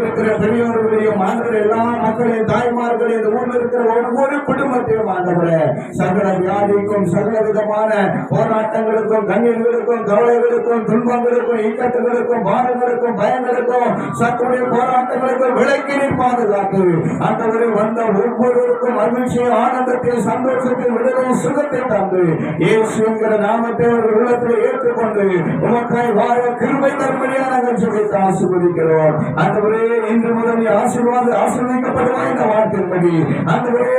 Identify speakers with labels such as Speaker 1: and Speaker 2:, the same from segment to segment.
Speaker 1: இருக்கிற பெரியோர்களையும் ஆண்டவரே, எல்லா மக்களையும் தாய்மார்களையும் இந்த ஊரில் இருக்கிற ஒவ்வொரு குடும்பத்தையும் ஆண்டவரே, சகல வியாதிக்கும் சகல விதமான போராட்டங்களுக்கும் கண்ணீர்களுக்கும் கவலைகளுக்கும் துன்பங்களுக்கும் இக்கட்டுகளுக்கும் பாரங்களுக்கும் பயங்களுக்கும் சத்துடைய போராட்டங்களுக்கும் விலக்கி பாதுகாத்து ஆண்டவரே, வந்த ஒவ்வொருவருக்கும் மகிழ்ச்சியை ஆனந்தத்தை சந்தோஷத்தை விடுதலை சுகத்தை தந்து இயேசுங்கிற நாமத்தை ஒரு உள்ளத்தில் ஏற்றுக்கொண்டு உமக்காய் வாழ கிருபை தரும்படியாக நாங்கள் சொல்லிட்டு ஆசீர்வதிக்கிறோம். ஆண்டவரே, இன்று முதல் ஆசீர்வதிக்கப்படுவாய் என்ற வார்த்தையின்படி ஆண்டவரே,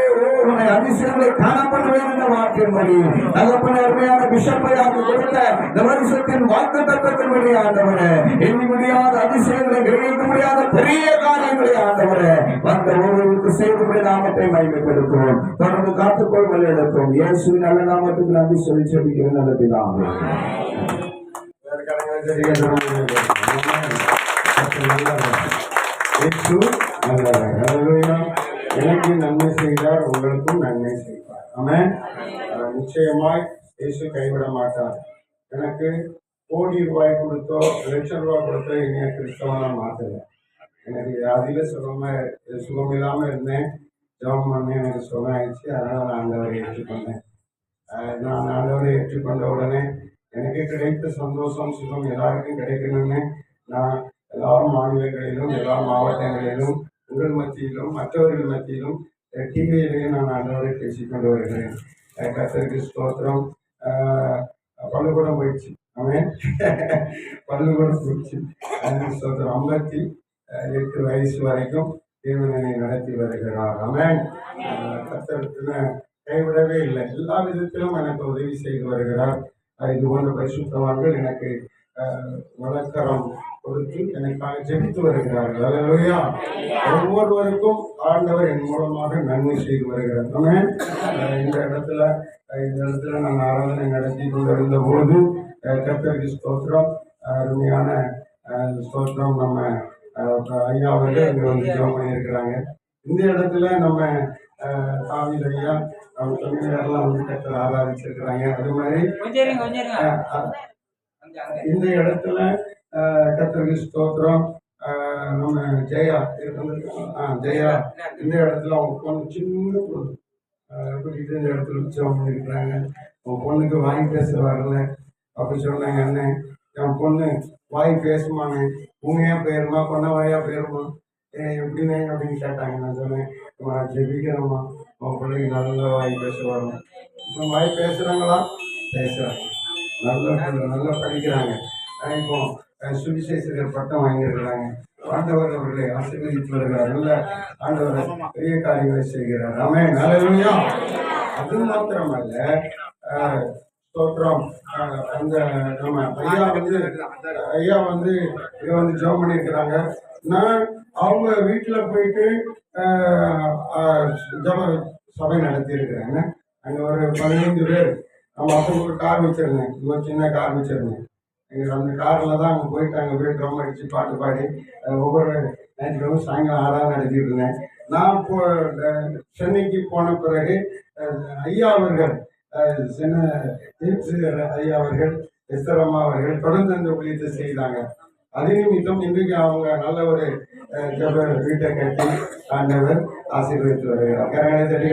Speaker 1: உன்னை அதிசயங்களை காணப்படுவேன் என்ற வார்த்தையின்படி தகப்பன அருமையான பிஷப்பை கொடுத்த இந்த வருஷத்தின் வாக்குத்தத்தத்தின்படி ஆண்டவரே, எண்ணி முடியாத அதிசயங்களை கிரகிக்க முடியாத பெரிய காரியங்களை ஆண்டவரே வந்த ஒருவருக்கு செய்துபடி நாமத்தை மகிமைப்படுத்துவோம். தொடர்ந்து காத்துக்கொள் வழிநடத்தும். இயேசுவின் நல்ல நாமத்துக்கு நன்றி சொல்லி செபிக்கிறேன். நல்ல பிதாவே.
Speaker 2: எனக்கு நன்மை செய்தார், உங்களுக்கும் நன்மை செய்வார். ஆமென். நிச்சயமாய் இயேசு கைவிட மாட்டார். எனக்கு கோடி ரூபாய் கொடுத்தோ லட்சம் ரூபாய் கொடுத்தோ என்னைய கிறிஸ்தவனா மாற்றல. எனக்கு அதிக சுகம் இல்லாமல் இருந்தேன். ஜெபம் பண்ணி எனக்கு சுகம் ஆயிடுச்சு. அதனால் நான் ஆண்டவரை ஏற்றுக்கொண்டேன். நான் ஆண்டவரை ஏற்றுக்கொண்ட உடனே எனக்கு கிடைத்த சந்தோஷம் சுகம் எல்லாருக்கும் கிடைக்கணும்னு நான் எல்லா மாநிலங்களிலும் எல்லா மாவட்டங்களிலும் உங்கள் மத்தியிலும் மற்றவர்கள் மத்தியிலும் டிவியிலையும் நான் ஆண்டவரை பேசிக்கொண்டு வருகிறேன். கர்த்தருக்கு ஸ்தோத்திரம். பள்ளிக்கூடம் போயிடுச்சு. அவன் பள்ளிக்கூடம் போயிடுச்சு. ஸ்தோத்திரம். 58 வயசு வரைக்கும் தேவனை நடத்தி வருகிறார். அவன் கர்த்தருக்கு கைவிடவே இல்லை. எல்லா விதத்திலும் எனக்கு உதவி செய்து வருகிறார். இது போன்ற பரிசுத்தவான்கள் எனக்கு வழக்கரம் கொடுத்து எனக்காக ஜெபித்து வருகிறார்கள். அல்லேலூயா. ஒவ்வொருவருக்கும் ஆண்டவர் என் மூலமாக நன்மை செய்து வருகிறார். இந்த இடத்துல நான் ஆராதனை நடத்தி கொண்டிருந்த போது கர்த்தருக்கு ஸ்தோத்திரம். அருமையான ஸ்தோத்திரம். நம்ம ஐயா அவர்கள் இங்கே வந்து ஜெபம் பண்ணியிருக்கிறாங்க. இந்த இடத்துல நம்ம தாவீது ஐயா தமிழர்லாம் வந்து கர்த்தர் ஆராதிச்சிருக்கிறாங்க. அது மாதிரி இந்த இடத்துல கர்த்தருக்கு ஸ்தோத்திரம். நம்ம ஜெயா ஜெயா இந்த இடத்துல அவங்க பொண்ணு சின்ன பொண்ணு கூட்டிகிட்டு இந்த இடத்துல உற்சவம் பண்ணியிருக்கிறாங்க. அவங்க பொண்ணுக்கு வாய் பேச வரல அப்படி சொன்னாங்க. அண்ணன், என் பொண்ணு வாய் பேசுமானே, உண்மையா போயிருமா கொண்ட வாயா போயிருமா எப்படின்னு அப்படின்னு கேட்டாங்க. நான் சொன்னேன், ஜெபிக்கிறோம்மா, உன் பிள்ளைங்க நல்ல வாய் பேச வரணும். இப்போ வாய் பேசுகிறாங்களா? பேசுகிறாங்க. நல்லா படிக்கிறாங்க. இப்போ சுவிசேஷகர் பட்டம் வாங்கியிருக்கிறாங்க. ஆண்டவர் அவர்களை ஆசீர்வதித்து வருகிறார். நல்ல ஆண்டவர் பெரிய காரியங்களை செய்கிறார். ஆமென். அல்லேலூயா. அது மாத்திரமல்ல, ஸ்தோத்திரம். அந்த நம்ம ஐயா வந்து இதை வந்து ஜெபம் பண்ணியிருக்கிறாங்க. நான் அவங்க வீட்டில் போயிட்டு ஜெப சபை நடத்தியிருக்கிறாங்க. அங்கே ஒரு 15 பேர். நம்ம அப்போ ஒரு கார் வச்சுருந்தேன். ஒரு சின்ன கார் வச்சுருந்தேன். எங்கள் அந்த காரில் தான் அங்கே போயிட்டு அங்கே போய் ட்ரம் அடித்து பாட்டு பாடி ஒவ்வொரு ஞாயிற்றுக்கிழமை சாயங்காலம் ஆராதனை நடத்திட்டு இருந்தேன். நான் இப்போ சென்னைக்கு போன பிறகு ஐயா அவர்கள் ஐயா அவர்கள் எஸ்தர் அம்மா அவர்கள் தொடர்ந்து அந்த ஊழியத்தை செய்தாங்க. அதே நிமித்தம் இன்றைக்கு அவங்க நல்ல ஒரு வீட்டை கட்டி ஆண்டவர் ஆசீர்வதித்து வருகிறார். கரங்களை தட்டி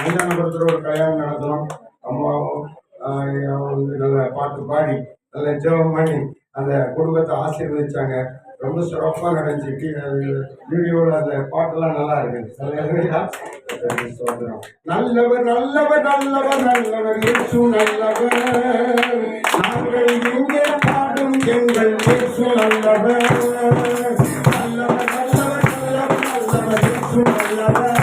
Speaker 2: மைதானபுரத்தில் ஒரு கல்யாணம் நடத்தணும். அம்மாவும் வந்து நல்ல பாட்டு பாடி நல்ல ஜெபம் பண்ணி அந்த குடும்பத்தை ஆசீர்வதிச்சாங்க. ரொம்ப சிறப்பாக நடந்துச்சு. வீடியோவில் அந்த பாட்டெல்லாம் நல்லா இருக்குது. நல்லவர் நல்லவர் நல்லவர் நல்லவர் இயேசு நல்லவர். நாங்கள் இங்கே பாடும் எங்கள் இயேசு நல்லவர். நல்லவர் நல்லவர் நல்லவர் நல்லவர் இயேசு நல்லவர்.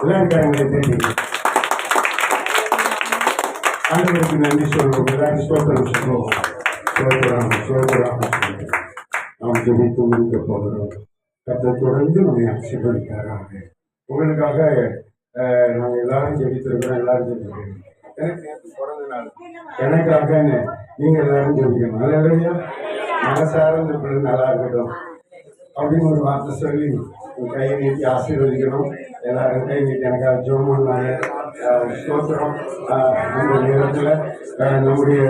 Speaker 2: எல்லாரும் கரங்களை தட்டி ஆண்டவருக்கு நன்றி சொல்வோம். எல்லாரும் ஸ்தோத்திரம் சொல்வோம். சோதராக நாம் ஜெபித்து முடிக்க போகிறோம். கர்த்தர் தொடர்ந்து நம்மை ஆசீர்வதிப்பாராக. உங்களுக்காக நாங்கள் எல்லாரும் ஜெபித்திருக்கிறோம். எல்லாரும் ஜெபிக்கிறோம். எனக்கு நேற்று பிறந்த நாள், எனக்காக நீங்க எல்லாரும் ஜெபிக்கணும். அல்லேலூயா. மனசார இந்த பிள்ளை நல்லா இருக்கட்டும் அப்படின்னு ஒரு வார்த்தை சொல்லி கையை நீட்டி ஆசீர்வதிக்கணும். எல்லாரும் கை நீட்டி எனக்காக ஜெபம் பண்ணாங்க. ஸ்தோத்திரம். இந்த நேரத்தில் நம்முடைய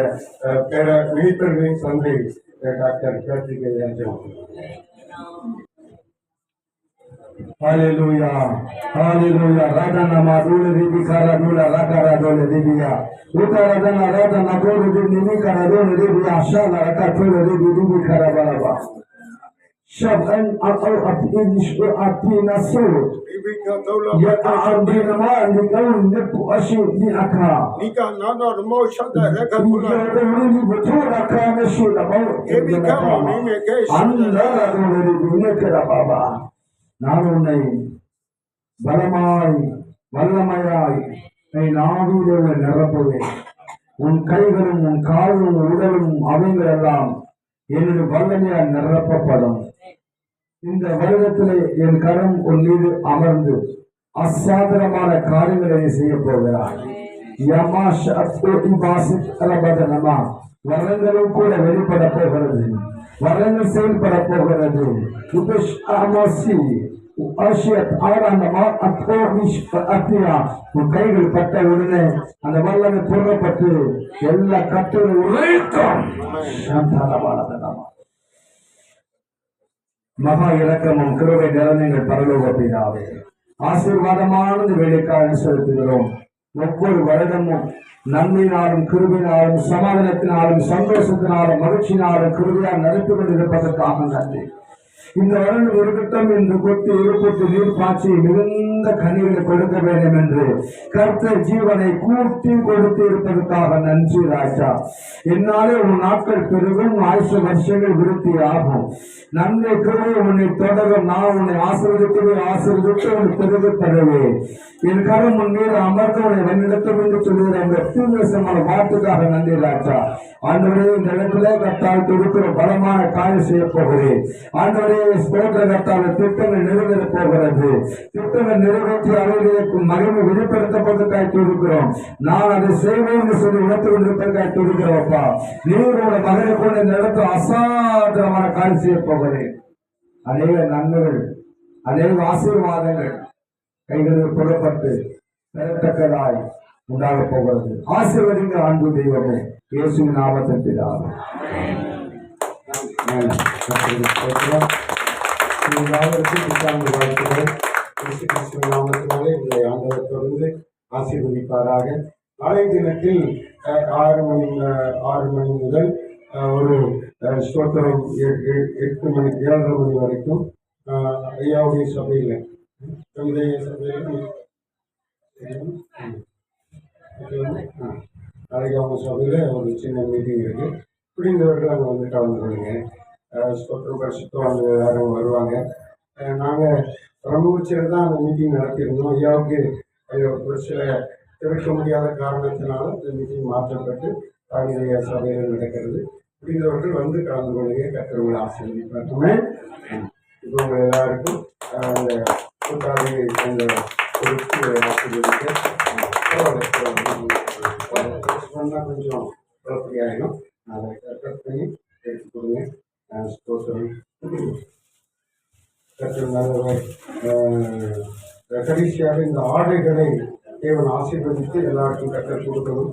Speaker 2: பேர மீட்பர்களின் தந்தை டாக்டர் கார்த்திகேயா ஜெபம்.
Speaker 1: Hallelujah. Hallelujah. Radana madule dibi kara dula rakara dole dibiya. Utara dana radana dole dibi kara dole dibiya. Shala rakatule dibi kara balaba. Shaban atau api nisbu api nasur. Ya abdina ma nikau nipu asyik ni akha.
Speaker 2: Nika nana rumau shada rakatula.
Speaker 1: Nika rumau betul akha nasur dabau.
Speaker 2: Ebi kama mime kesh.
Speaker 1: Anda dole dibi kara baba. நான் உன்னை பலமாய் வல்லமையாய் நாவிலுள்ள நிரப்புவேன். உன் கைகளும் உன் காலும் உடலும் அவைகளெல்லாம் என்னுடைய வல்லமையால் நிரப்பப்படும். இந்த வருடத்திலே என் கரம் உன் மீது அமர்ந்து அசாதாரணமான காரியங்களை செய்ய போகிறார். வரங்களும் கூட வெளிப்பட போகிறது. வரங்கள் செயல்பட போகிறது. கைகள் பட்ட உடனே அந்த வல்லமை பொருளப்பட்டு எல்லா கட்டுரையும் மகா இலக்கமும் கிருபை நிறங்கள் பரலோக பிதாவே, ஆசீர்வாதமானது வேலைக்காக செலுத்துகிறோம். ஒவ்வொரு வருடமும் நன்மையினாலும் கிருபினாலும் சமாதானத்தினாலும் சந்தோஷத்தினாலும் மகிழ்ச்சியினாலும் கிருபியால் நடத்தி கொண்டிருப்பதற்காக நன்றி. இந்த வருடம் இருக்கட்டும் என்று கொத்து இருப்பட்டு நீர் பாய்ச்சி மிகுந்த கண்ணீரை கொடுக்க வேண்டும் என்று கர்த்தர் ஜீவனை கூட்டி கொடுத்து இருப்பதற்காக நன்றி ராஜா. என்னாலே உன் நாட்கள் பெருகும், ஆயுஷ வருஷங்கள் விருத்தி ஆகும். நன்மை கிருபை உன்னை தொடரும். நான் உன்னை ஆசீர்வதிக்கவே ஆசீர்வதித்து உன்னை பெருக தருவேன். என் கரம் உன் மீது அமர்ந்து உன்னை வெண்ணிடத்தில் என்று சொல்லுகிற அந்த தீவிரசமான வார்த்தைக்காக நன்றி ராஜா. ஆண்டவரே, இந்த இடத்துல கர்த்தால் கொடுக்கிற பலமான காரியம் செய்ய போகிறேன். ஆண்டவரே, ஸ்தோத்திர கர்த்தாவின் திட்டங்கள் நிறைவேற போகிறது. திட்டங்கள் நிறைவேற்றி அவர்களுக்கு மகிமை வெளிப்படுத்தப்பட்டதற்காக இருக்கிறோம். நான் அதை செய்வேன் என்று சொல்லி உணர்த்து கொண்டிருப்பதற்காக இருக்கிறோம்ப்பா. நீரோட மகனை கொண்டு இந்த இடத்துல அசாதாரணமான காரியம் செய்ய போகிறேன். அநேக நன்மைகள், அநேக ஆசீர்வாதங்கள் கைகளில் புறப்பட்டு பெறத்தக்கதாய் உண்டாக போகிறது. ஆசீர்வதிங்க அன்பு தெய்வமே, இயேசுவின் நாமத்தில் பிதாவே.
Speaker 2: நாமத்தினாலே உங்களை ஆண்டவர் தொடர்ந்து ஆசீர்வதிப்பாராக. நாளைய தினத்தில் 6 மணி முதல் ஒரு ஸ்தோத்திரம் 8 மணி 7:30 மணி வரைக்கும் ஐயாவுடைய சபையில் நாளைக்கு அவங்க சபையில் ஒரு சின்ன மீட்டிங் இருக்கு. புரிந்தவர்கள் அங்கே வந்து கலந்து கொள்ளுங்க. ஸ்தோத்திரம் பரிசுத்தவான்கள் எல்லாரும் வருவாங்க. நாங்கள் பிரமுகச்சில் தான் அந்த மீட்டிங் நடத்தியிருந்தோம். ஐயாவுக்கு ஒரு சில தவிர்க்க முடியாத காரணத்தினால இந்த மீட்டிங் மாற்றப்பட்டு காவிரிய சபையில் நடக்கிறது. புரிந்தவர்கள் வந்து கலந்து கொள்ளுங்க. கர்த்தர்களை ஆசீர்வதிப்பார். இப்போ உங்கள் எல்லாருக்கும் அந்த கூட்டாளி அந்த பொறுப்பு ஆசீர்வதிக்க சொன்னால் கொஞ்சம் குழப்படியாயிடும். அதை கட் பண்ணி எடுத்து கொடுங்க. கடைசியாக இந்த ஆடைகளை தேவன் ஆசீர்வதித்து எல்லாருக்கும் கற்றுக் கொடுக்கணும்.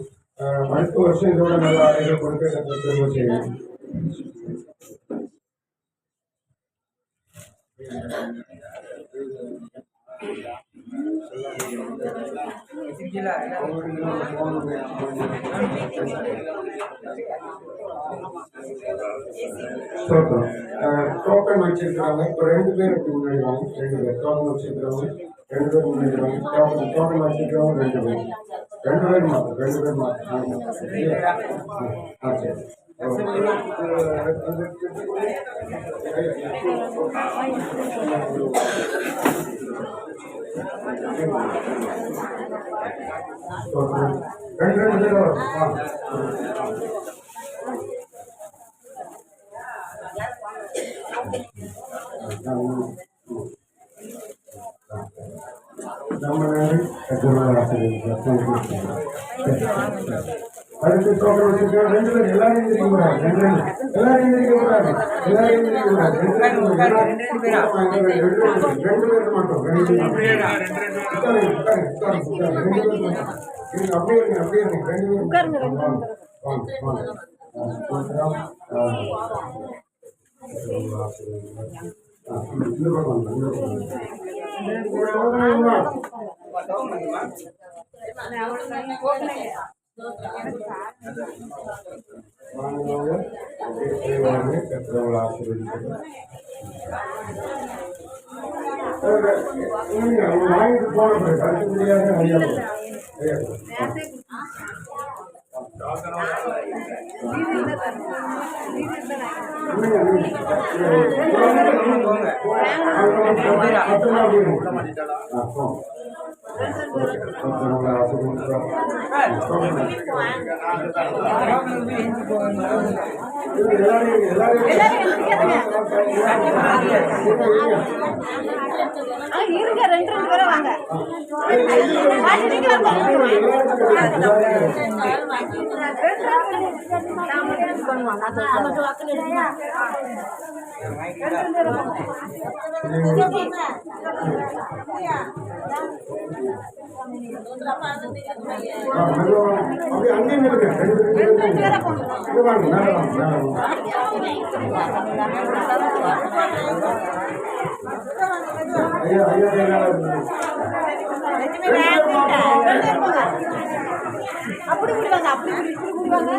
Speaker 2: அடுத்த வருஷம் இதோட நல்ல ஆடைகள் கொடுக்க கற்றுக் செய்யணும். டோக்கன் வச்சிருக்கிறாங்க. இப்போ 2 பேர் முன்னாடி வாங்க. 2 பேர் டோக்கன் வச்சிருக்கிறவங்க 2 பேர் முன்னாடி வாங்க. டோக்கன் வச்சிருக்கிறவங்க 2 பேர் மாற்றம் 2 பேர் மாற்றம். சரி. ரெண்டு பேரும் வாங்க. அடுத்து தோட்டம் வச்சிருக்க ரெண்டு பேர் எல்லாரும் எந்திரிக்க கூடாது. எல்லாரும் எந்திரிக்க கூடாது. எல்லாரும் எந்திரிக்க கூடாது. ரெண்டு பேர் மட்டும் அப்படியே இருங்க, அப்படியே இருங்க. ரெண்டு பேரும் வாங்க வாங்க. இந்த பக்கம் இந்த வாங்கிட்டு போன கருத்து முடியாது.
Speaker 3: இருங்க, ரெண்டு பேரும் வாங்க. அப்படி விடுவாங்க, அப்படி விடுவாங்க.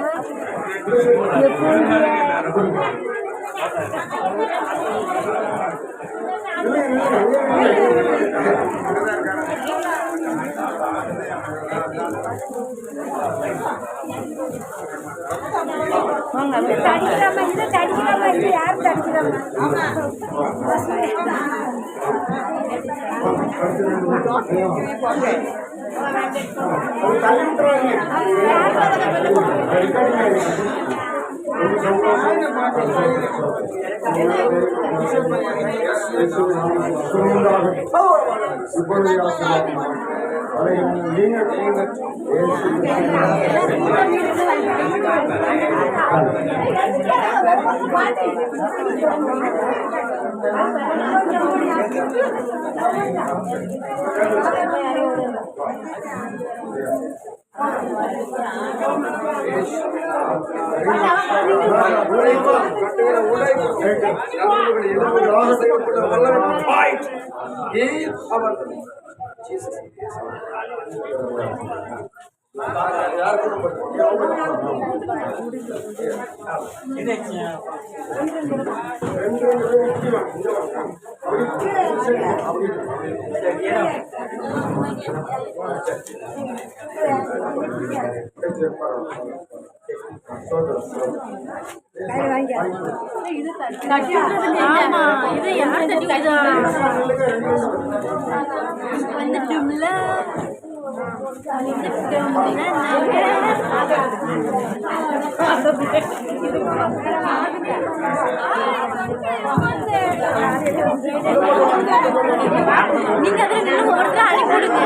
Speaker 3: யாரும் நீங்க ஒருத்தர் அழி கொடுங்க.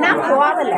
Speaker 3: நான் போகல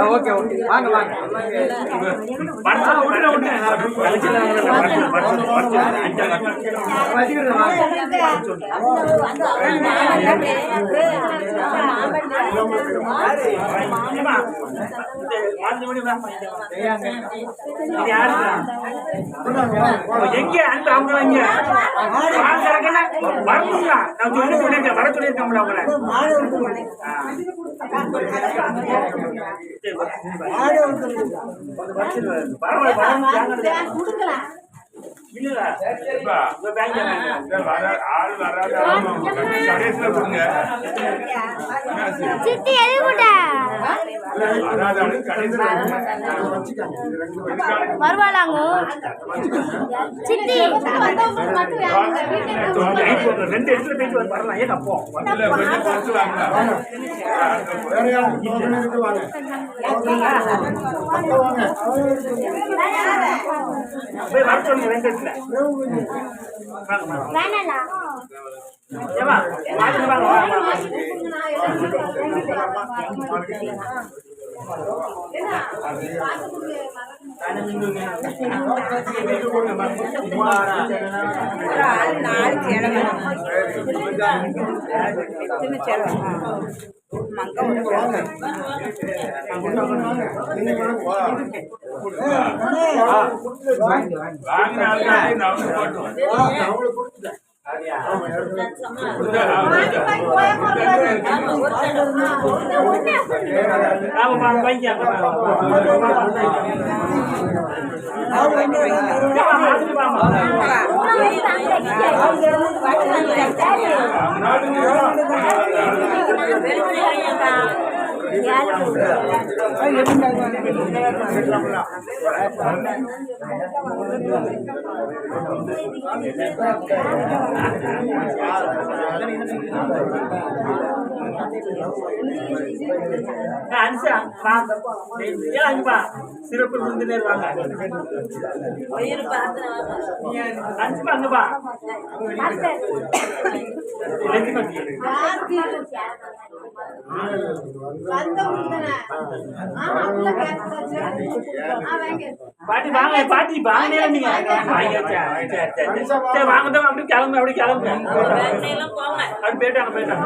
Speaker 4: ஓகே ஓகே வாங்க வாங்க
Speaker 5: எங்க அந்த அவங்க வரணுங்களா நான் சொல்லிட்டேன் வர சொல்லியிருக்கோம்ல அவங்கள
Speaker 3: சித்தி எது கூட வருவாளாங்க சித்தி
Speaker 5: ரெண்டு இடத்துல போயிட்டு வரலாம் ஏன் அப்போ
Speaker 2: வேற யாரும் வாங்க
Speaker 5: போய் வர சொல்லுங்க ரெண்டு இடத்துல
Speaker 3: வேணாண்ணா
Speaker 5: ஏமா வாங்க சிறப்பு விருந்தினர் வாங்க அங்கப்பா பாட்டி வாங்க பாட்டி வாங்க நீங்க வாங்க அப்படி கிளம்பு அப்படி கிளம்பு அப்படி போயிட்டாங்க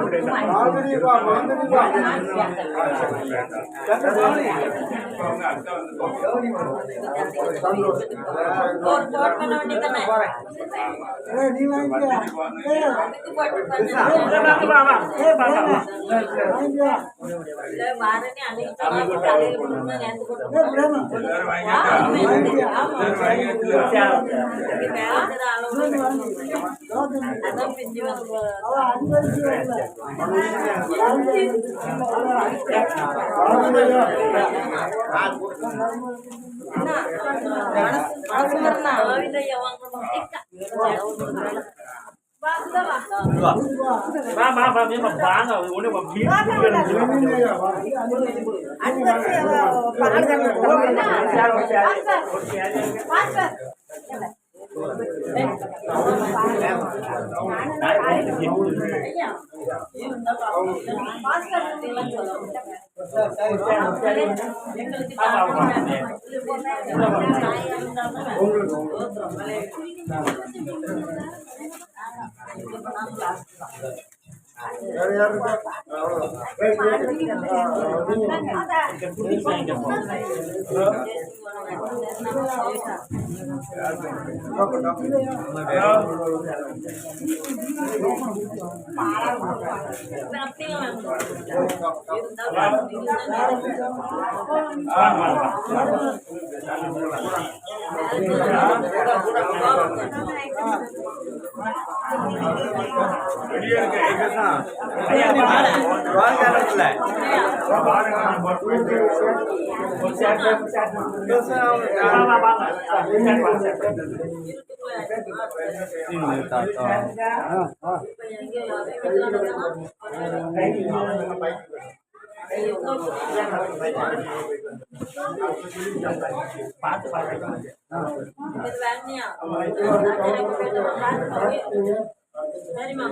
Speaker 5: சரிம்மா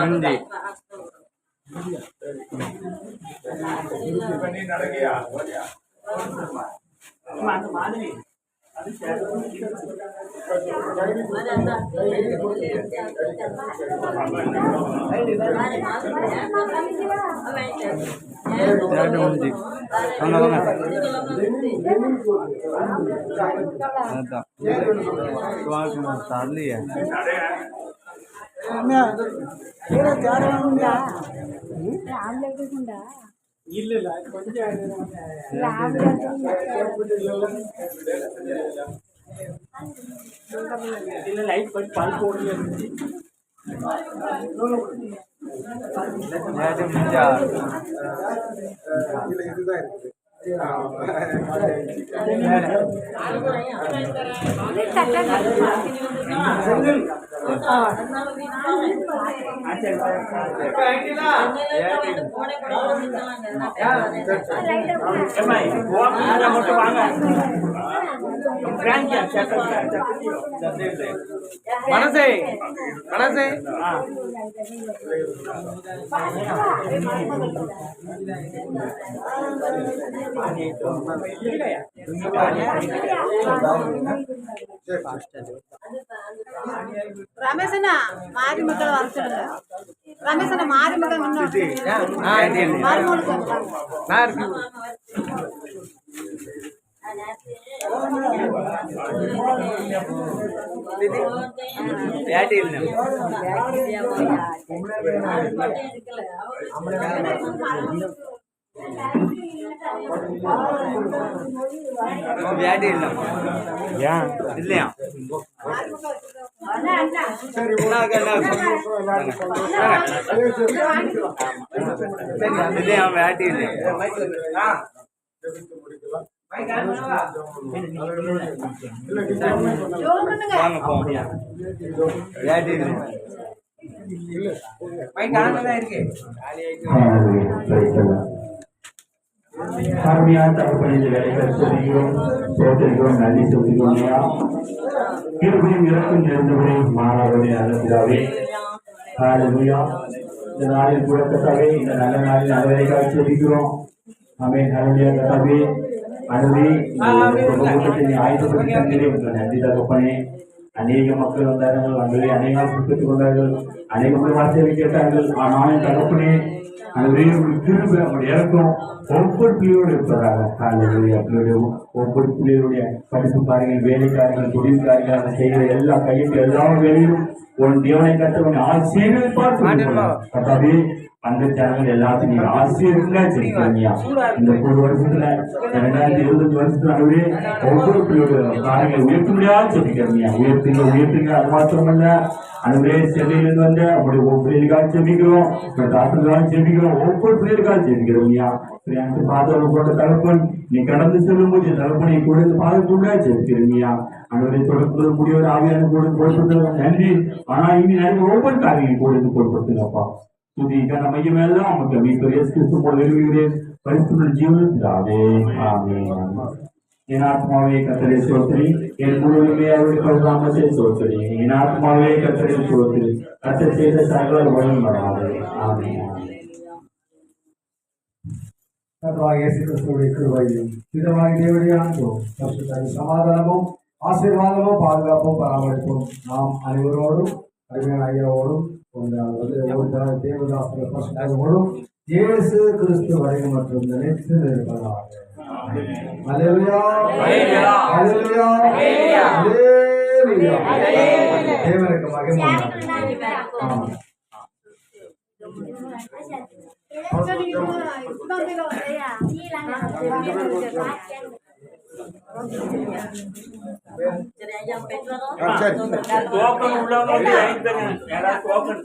Speaker 5: நன்றி அந்த மாதிரி இல்ல கொஞ்சம் இல்ல லைட் பண்ணி பால் போடல
Speaker 2: இதுதான்
Speaker 5: மட்டும் வாங்க
Speaker 4: மனசே மனசே
Speaker 6: ரமேசன மாரி மக்கள் வர சொல்லுங்க ரமேசன மாரி மக்கள்
Speaker 4: இல்லையா
Speaker 2: சரி
Speaker 4: வேட்டி இல்லை வாங்க போங்க வேட்டி இல்லை
Speaker 1: அருமையான தகப்பனில் வேலைகளை சொல்லுகிறோம் சோதரிகிறோம் நன்றி சொல்லுகிறோம் கிருபையும் இறக்கும் நிறைந்தவரே மாணவர்களே அனுப்பிதாவே ஹalleluya இந்த நாளில் கூட கர்த்தாவே இந்த நல்ல நாளில் நல்லவைகளை சொல்லுகிறோம் ஆமென் ஹalleluya கர்த்தாவே அனுதி கூட்டத்தை ஆயுதப்படுத்தி தந்தீர்கள் நன்றி தகப்பனே அநேக மக்கள் வந்தார்கள் அங்கே அநேகம் பெற்றுக் கொண்டார்கள் அநேக மக்கள் வார்த்தையை கேட்டார்கள் ஆனாலும் தகப்பனே திரும்ப நம்முடைய இறக்கம் ஒவ்வொரு பிள்ளையோடு இருப்பதாக பிள்ளையுடைய ஒவ்வொரு பிள்ளைகளுடைய படிப்பு காரியங்கள் வேலைக்காரர்கள் தொழில்காரர்கள் அதை செய்கிற எல்லா கையும் எல்லா வேலையிலும் உன் தேவனை கட்டவன் ஆசிரியர்கள் பார்த்து அந்த சேனல் எல்லாத்தையும் நீங்க ஆசிரியர்களா வச்சிருக்கீங்க இந்த ஒரு வருஷத்துல 2020 வருஷத்துல ஒவ்வொரு பிள்ளையோட காரியங்களை உயர்த்த முடியாது சொல்லிக்கிறீங்க உயர்த்துங்க அது மாத்திரமல்ல அதுவே சென்னையிலிருந்து வந்து நம்முடைய ஒவ்வொரு பிள்ளைகளுக்காக செபிக்கிறோம் டாக்டருக்காக செபிக்கிறோம் ஒவ்வொரு பிள்ளைகளுக்காக செபிக்கிறோம்யா எனக்கு பாதவர்களோட தகப்பன் நீ கடந்து செல்லும் போது தகப்பனை கூட பாதத்துள்ள செபிக்கிறீங்கயா அனுவரை தொடர்பு கூடிய ஒரு ஆவியான கூட கொடுப்பது நன்றி ஆனா இனி நிறைய ஒவ்வொரு காரியங்களும் கூட கொடுப்படுத்துங்கப்பா துதி கன மையமெல்லாம் நமக்கு மீட்பர் இயேசு கிறிஸ்து போல விரும்புகிறேன் பரிசுத்த ஜீவனத்திலே ஆமென் என் ஆத்மாவே கர்த்தரை ஸ்தோத்திரி என் முழுவதுமே அவருடைய நாமத்தை ஸ்தோத்திரி என் ஆத்மாவே கர்த்தரை ஸ்தோத்திரி கர்த்தர் செய்த சகல வழியும் வராது ஆமென்
Speaker 7: கர்த்தராகிய இயேசு கிறிஸ்துவின் கிருபையும் பிதாவாகிய தேவனுடைய அன்பும் பரிசுத்த சமாதானமும் ஆசீர்வாதமும் பாதுகாப்பும் பராமரிப்பும் நாம் அனைவரோடும் அருமையான ஐயாவோடும் தேவதாசோடும் இயேசு கிறிஸ்து வரையும் மற்றும் நினைத்து இருப்பதாக தேவனுக்கு மகிமை
Speaker 5: டோக்கன் உள்ளவங்க டோக்கன்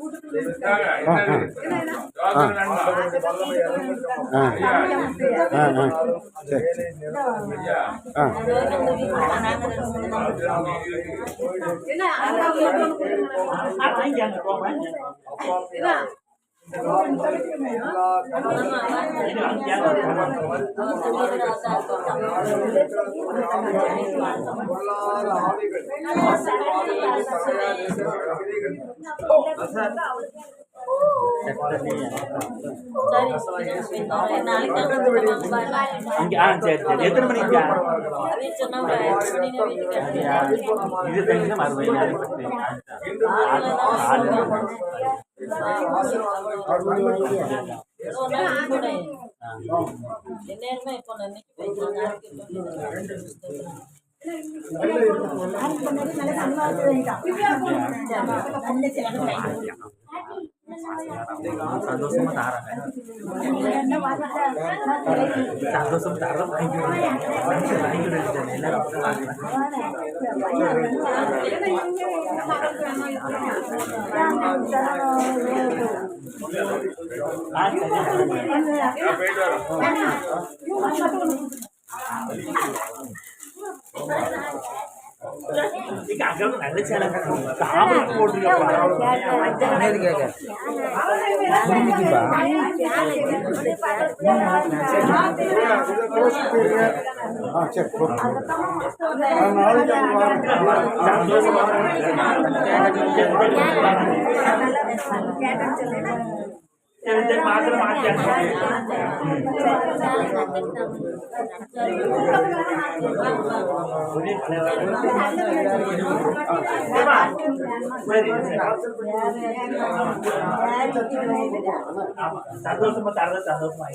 Speaker 5: சரி சரி எத்தனை மணிக்கு இது தெரிஞ்சு மறுபடியும் சந்தோஷமா தாராங்க சந்தோஷம் தர அங்கே நல்ல சேலை சாப்பிட போட்டுருக்கேன் மாத்திரம் சந்தோஷமா தரத சந்தோஷமா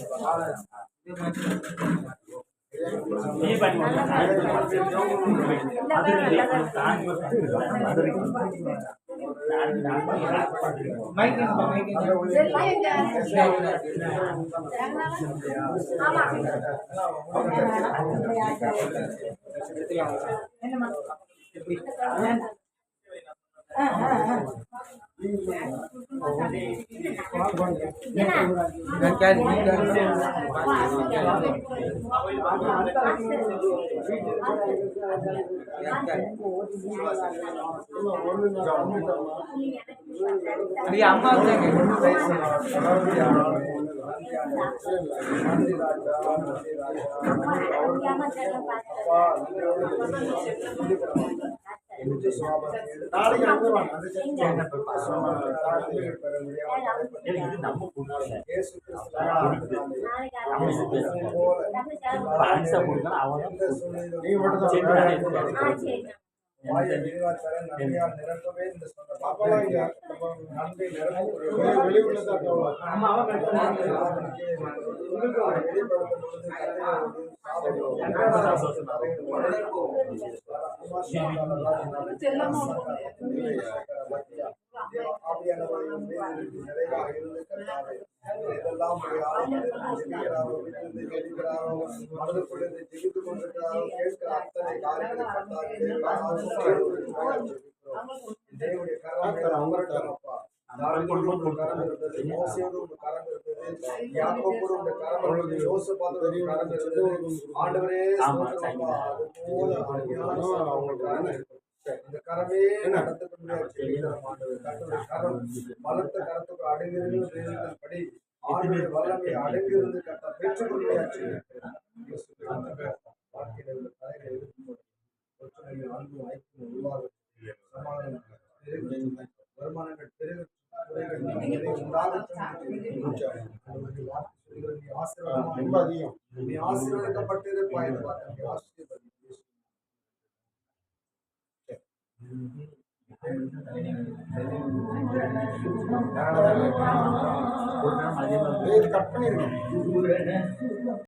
Speaker 5: அம்மா
Speaker 2: இந்த கரமே நடத்தக்கூடிய பலத்த கரத்துக்கு அடங்கியிருந்தபடி ஆண்டுடைய வல்லமை அடங்கியிருந்து கத்த பெற்றுக்கொள்ளையாச்சு வாழ்க்கையில் உள்ள தலைகளை எதிர்க்கும்போது பிரச்சனைகள் அன்பும் ஐக்கியம் உருவாகும் சமாதானம் வருமானங்கள் பெருக நீ ஆசீர்வதிக்கப்பட்டது பயன்படுத்த ஆசீர்வதி கட் பண்ணிருக்கேன்.